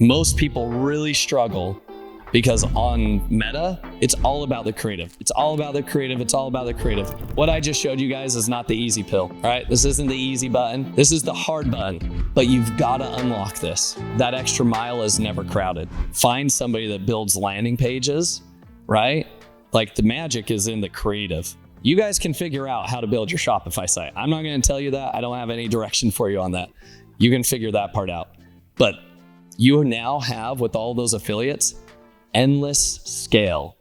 Most people really struggle because on Meta, it's all about the creative. It's all about the creative. It's all about the creative. What I just showed you guys is not the easy pill, all right? This isn't the easy button. This is the hard button, but you've got to unlock this. That extra mile is never crowded. Find somebody that builds landing pages, right? Like the magic is in the creative. You guys can figure out how to build your Shopify site. I'm not going to tell you that. I don't have any direction for you on that. You can figure that part out. But you now have, with all those affiliates, endless scale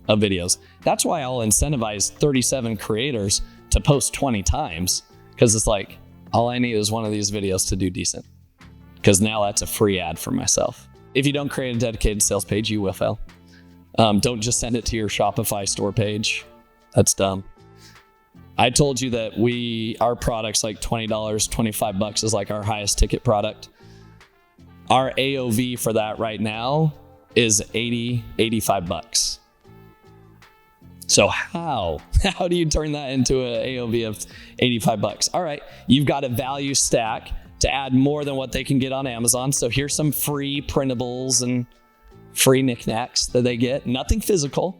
of videos. That's why I'll incentivize 37 creators to post 20 times, because it's like, all I need is one of these videos to do decent, because now that's a free ad for myself. If you don't create a dedicated sales page, you will fail. Don't just send it to your Shopify store page. That's dumb. I told you that our product's like $20, $25 is like our highest ticket product. Our AOV for that right now is $80, $85. So how do you turn that into an AOV of $85? All right, you've got a value stack to add more than what they can get on Amazon. So here's some free printables and free knickknacks that they get. Nothing physical,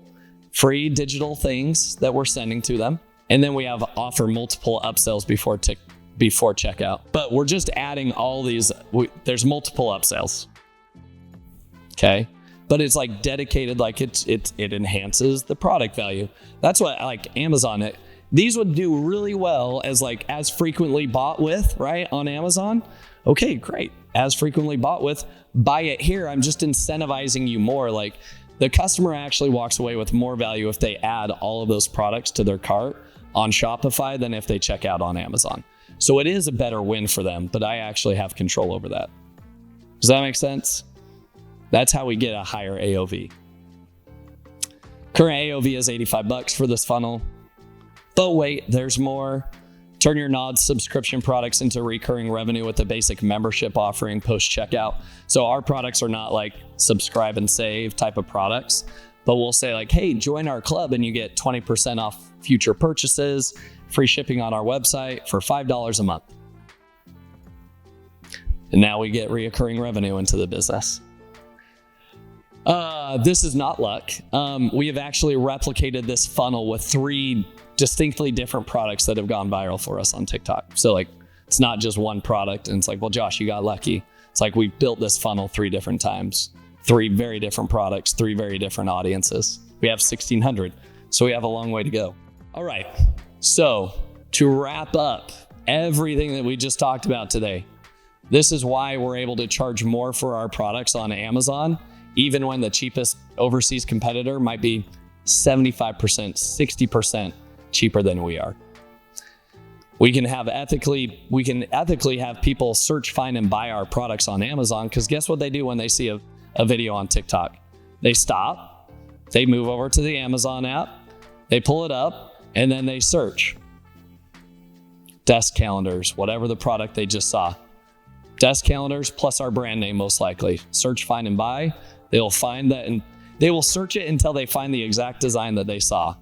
free digital things that we're sending to them. And then we have offer multiple upsells before checkout. But we're just adding all these. There's multiple upsells. Okay. But it's like dedicated, like it enhances the product value. That's what I like Amazon. These would do really well as frequently bought with, right? On Amazon. Okay, great. As frequently bought with, buy it here. I'm just incentivizing you more. Like the customer actually walks away with more value if they add all of those products to their cart on Shopify than if they check out on Amazon. So it is a better win for them, but I actually have control over that. Does that make sense? That's how we get a higher AOV. Current AOV is $85 for this funnel. But wait, there's more. Turn your Nods subscription products into recurring revenue with a basic membership offering post-checkout. So our products are not like subscribe and save type of products, but we'll say like, hey, join our club and you get 20% off future purchases, free shipping on our website for $5 a month. And now we get recurring revenue into the business. This is not luck. We have actually replicated this funnel with 3 distinctly different products that have gone viral for us on TikTok. So like, it's not just one product and it's like, well, Josh, you got lucky. It's like we built this funnel 3 different times, 3 very different products, 3 very different audiences. We have 1,600, so we have a long way to go. All right, so to wrap up everything that we just talked about today, this is why we're able to charge more for our products on Amazon, even when the cheapest overseas competitor might be 75%, 60% cheaper than we are. We can ethically have people search, find, and buy our products on Amazon, because guess what they do when they see a video on TikTok? They stop, they move over to the Amazon app, they pull it up, and then they search. Desk calendars, whatever the product they just saw. Desk calendars plus our brand name, most likely. Search, find, and buy. They'll find that, and they will search it until they find the exact design that they saw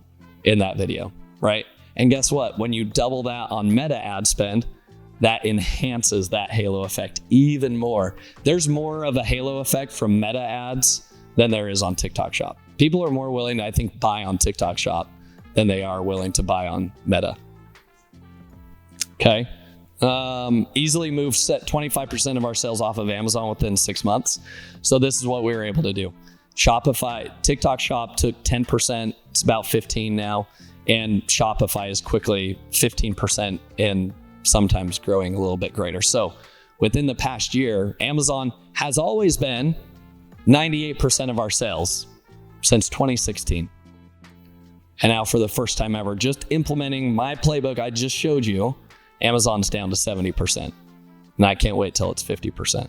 in that video, right? And guess what? When you double that on Meta ad spend, that enhances that halo effect even more. There's more of a halo effect from Meta ads than there is on TikTok Shop. People are more willing to, I think, buy on TikTok Shop than they are willing to buy on Meta. Okay. Easily move 25% of our sales off of Amazon within 6 months. So this is what we were able to do. Shopify, TikTok Shop took 10%. It's about 15 now. And Shopify is quickly 15% and sometimes growing a little bit greater. So within the past year, Amazon has always been 98% of our sales since 2016. And now for the first time ever, just implementing my playbook I just showed you, Amazon's down to 70%. And I can't wait till it's 50%.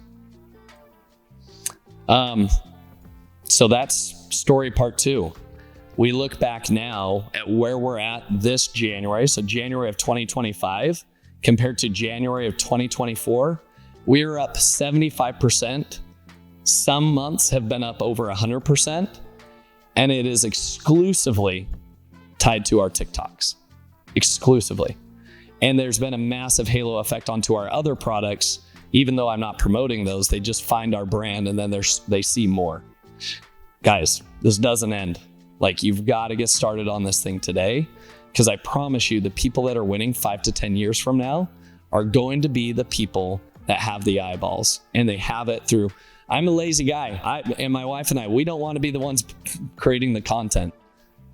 So that's story part 2. We look back now at where we're at this January. So January of 2025 compared to January of 2024, we're up 75%. Some months have been up over 100%. And it is exclusively tied to our TikToks. Exclusively. And there's been a massive halo effect onto our other products Even though I'm not promoting those, they just find our brand and then they see more. Guys, this doesn't end. Like, you've got to get started on this thing today, because I promise you the people that are winning 5 to 10 years from now are going to be the people that have the eyeballs, and they have it through. I'm a lazy guy. And my wife and I, we don't want to be the ones creating the content,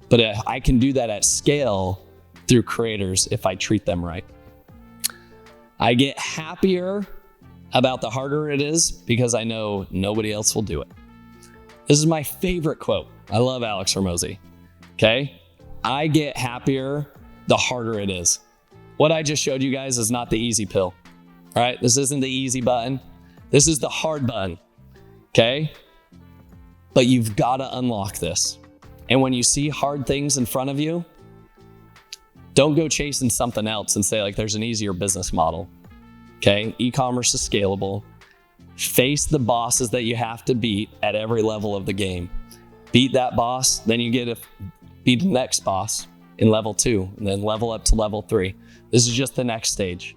but I can do that at scale through creators if I treat them right. I get happier about the harder it is because I know nobody else will do it. This is my favorite quote. I love Alex Hormozi. Okay? I get happier the harder it is. What I just showed you guys is not the easy pill. All right? This isn't the easy button. This is the hard button. Okay? But you've got to unlock this. And when you see hard things in front of you, don't go chasing something else and say, like, there's an easier business model. Okay? E-commerce is scalable. Face the bosses that you have to beat at every level of the game. Beat that boss, then you get to beat the next boss in level 2, and then level up to level 3. This is just the next stage.